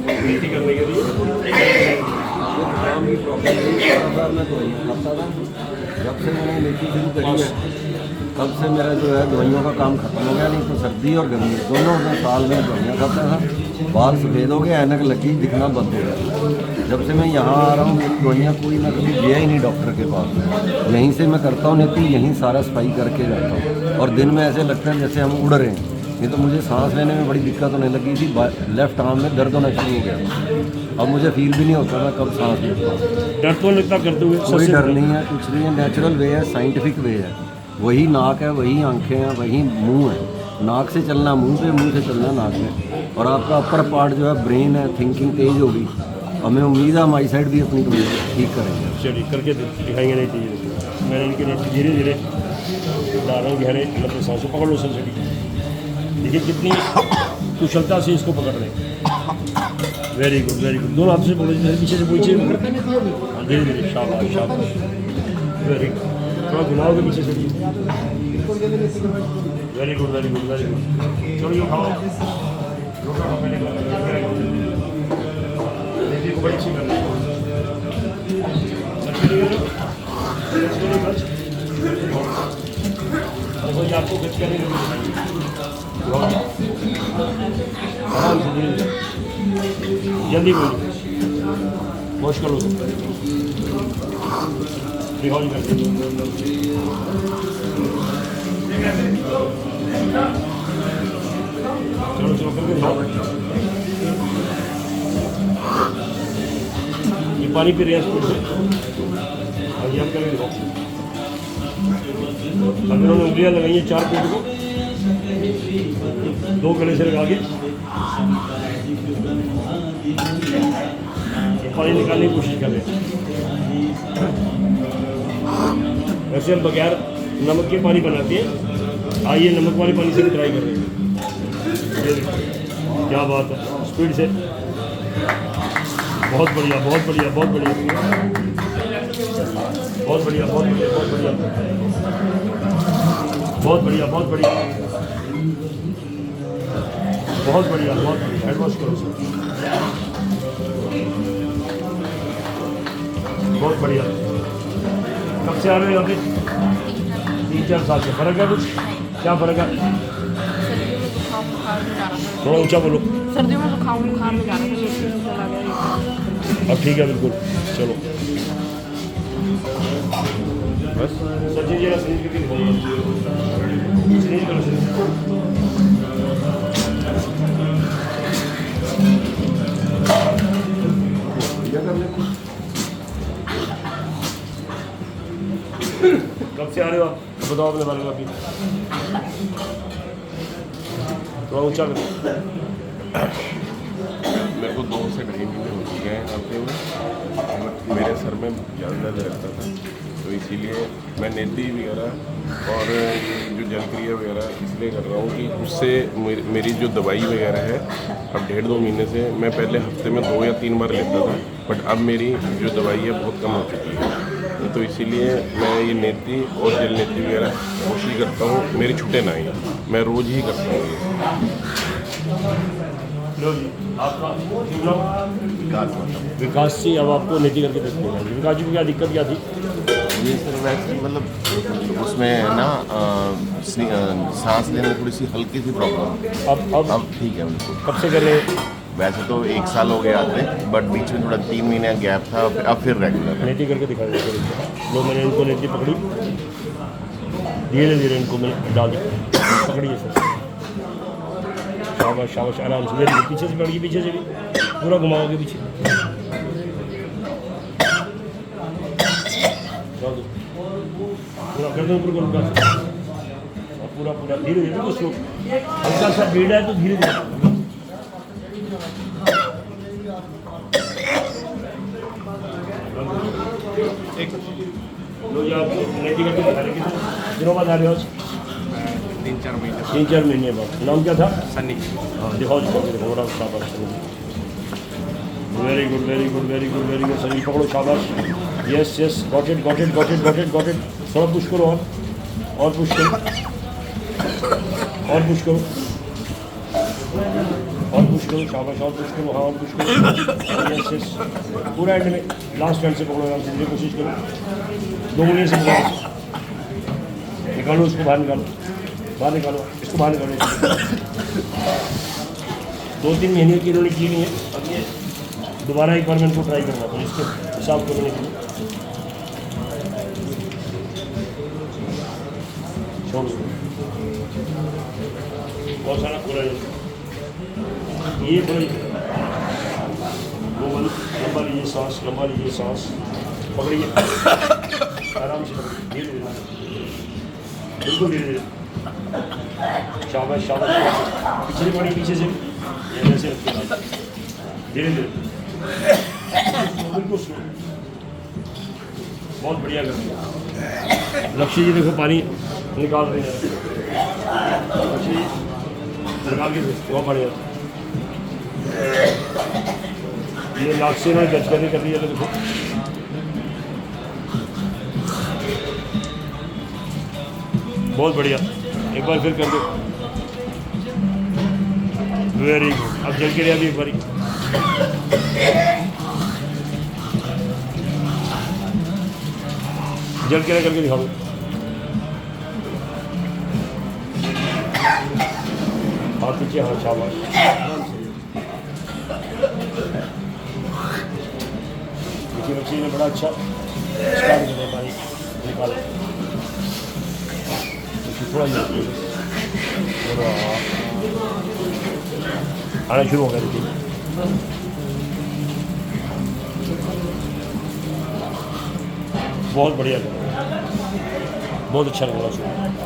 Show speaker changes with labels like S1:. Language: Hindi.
S1: मेथी करने के लिए।
S2: काम की प्रॉब्लम नहीं, बार मैं दवाइयाँ खाता था। जब से मैंने मेथी शुरू करी है तब से मेरा जो है दवाइयों का काम खत्म हो गया। नहीं तो सर्दी और गर्मी दोनों में साल में दवाइयाँ खाता था। बाल सफ़ेद हो गए, ऐनक लगी, दिखना बंद हो गया। जब से मैं यहाँ आ रहा हूँ मेरी दवाइयाँ कोई मैं कभी गया ही नहीं डॉक्टर के पास। यहीं से मैं करता हूँ नेती, यहीं सारा सफाई करके जाता हूँ। और दिन में ऐसे लगता है जैसे हम उड़ रहे हैं। नहीं तो मुझे सांस लेने में बड़ी दिक्कत होने लगी थी, लेफ्ट आर्म में दर्द होना शुरू हो गया। अब मुझे फील भी नहीं होता था कब सांस लेता हूँ।
S1: डर तो लगता करते हुए?
S2: कोई डर नहीं है, कुछ नहीं है, नेचुरल वे है, साइंटिफिक वे है। वही नाक है, वही आंखें हैं, वही मुंह है। नाक से चलना मुंह पे, मुंह से चलना नाक में। और आपका अपर पार्ट जो है ब्रेन है, थिंकिंग तेज होगी। हमें उम्मीद है हम आई साइड भी अपनी ठीक करेंगे।
S1: चलिए करके दिखाएंगे। नहीं चाहिए मैंने इनके लिए धीरे धीरे डाल रहा हूँ गहरे लंबे सांसों। पकड़ लो सर। देखिए कितनी कुशलता से इसको पकड़ रहे हैं। Very good very good. दोनों हाथ से पकड़ो, पीछे से पूछिए। धीरे धीरे, शाबाश शाबाश, वेरी गुड। थोड़ा घुमाओगे पीछे से। Very good very good very good. चलो यो खाओ, देखिए बड़ी अच्छी कर देखो आपको गच करेंगे आराम से, धीरे धीरे, जल्दी बोलिए। वॉश करो दिखाओ जी करके। चलो चलो करके दिखाओ। ये पानी पी रहे हैं स्कूल से। और ये हम करके दिखाओ। अब इन्होंने उंगलियाँ लगाई हैं 4 पेट को, 2 गले से लगा के पानी निकालने की कोशिश कर रहे हैं। वैसे हम बगैर नमक के पानी बनाते हैं। आइए नमक वाले पानी से भी ट्राई कर रहे हैं। क्या बात है, स्पीड से। बहुत बढ़िया बहुत बढ़िया बहुत बढ़िया बहुत बढ़िया बहुत बढ़िया बहुत बढ़िया बहुत बढ़िया बहुत बढ़िया बहुत बढ़िया बहुत बढ़िया। हेड वॉश करो सर। बहुत बढ़िया। कब से आ रहे हो यहाँ पे? 3-4 साल से। फ़र्क है कुछ? क्या फ़र्क है? थोड़ा ऊंचा बोलो।
S3: सर्दियों में जुकाम बुखार में जाना चला गया।
S1: अब ठीक है बिल्कुल। चलो बस सचिन जी सही कब से आ रहे हो आप? बताओ अपने बारे में। अभी थोड़ा ऊंचा करो।
S4: मेरे को 2 से 2.5 महीने हो चुके हैं आते हुए। मेरे सर में ज़्यादा दर्द रहता था, तो इसीलिए मैं नेती वगैरह और जो जलक्रिया वगैरह इसलिए कर रहा हूँ कि उससे मेरी जो दवाई वगैरह है अब 1.5-2 महीने से मैं पहले हफ्ते में 2 या 3 बार लेता था, बट अब मेरी जो दवाई है बहुत कम हो चुकी है। तो इसीलिए मैं ये नेती और जल नेती वगैरह कोशिश करता हूँ मेरी छूटे ना ही, मैं रोज़ ही करता हूँ ये।
S1: आपका विकास जी, अब आपको नेती करके देखते हैं। विकास जी को क्या दिक्कत क्या थी?
S4: ये सर वैसे मतलब उसमें ना सांस लेने में थोड़ी सी हल्की सी प्रॉब्लम। अब ठीक है बिल्कुल।
S1: कब से कर रहे हैं?
S4: वैसे तो 1 साल हो गया आते, बट बीच में थोड़ा 3 महीने गैप था, अब फिर रेगुलर।
S1: नेती करके दिखा दो। मैंने इनको नेती पकड़ी, धीरे धीरे इनको मैंने डाल दी। पकड़िए सर, शाबाश शाबाश, आराम से। मेरे पीछे से पकड़िए, पीछे से भी पूरा घुमाओगे पीछे। पूरा कर दो ऊपर को, पूरा पूरा धीरे धीरे। तो स्लो, हल्का सा भीड़ है तो धीरे धीरे। लो जी, आप नेती करके दिखा रहे हैं। दिनों बाद आ रहे हो?
S4: 3-4 महीने।
S1: 3-4 महीने बाद। नाम क्या था?
S4: सनी।
S1: दिखाओ जी, थोड़ा शाबाश। Very good very good very good very good. Sunny पकड़ो, शाबाश। Yes yes, got it got it got it got it got it. थोड़ा पुश करो और पुश करो और पुश करो और पुश करो, शाबाश, और पुश करो, हाँ और पुश करो, यस यस, पूरा एंड में लास्ट एंड से पकड़ो, आराम से धीरे कोशिश करो, 2 उंगलियों से पकड़ो, निकालो उसको बाहर, निकालो बाहर, निकालो इसको बाहर, निकालो। 2-3 महीने की इन्होंने की नहीं है, अब ये दोबारा एक बार मैं इनको ट्राई करना था इसको साफ करने के लिए। छोड़ दो, बहुत सारा खुला है, ये खुला, वो लंबा लीजिए सांस, लंबा लीजिए सांस, पकड़िए आराम से, धीरे धीरे, बिल्कुल धीरे धीरे, शाबाश शाबाश, पिछली पड़ी पीछे से ऐसे रखिए, धीरे धीरे, बिल्कुल स्लो, बहुत बढ़िया कर दिया। लक्ष्य जी देखो पानी निकाल रहे हैं, लक्ष्य जी निकाल के बहुत बढ़िया, ये नाक से ना जज करने कर रही है, तो देखो बहुत बढ़िया, एक बार फिर कर दो, वेरी गुड। अब जल के लिया भी एक बारी, जल के करके दिखाओ, हाथ पीछे, हाँ शाबाश, देखिए बच्चे ने बड़ा अच्छा स्टार्ट किया, पानी निकाले, थोड़ा आना शुरू हो गया, देखिए बहुत बढ़िया, बहुत अच्छा लग रहा है।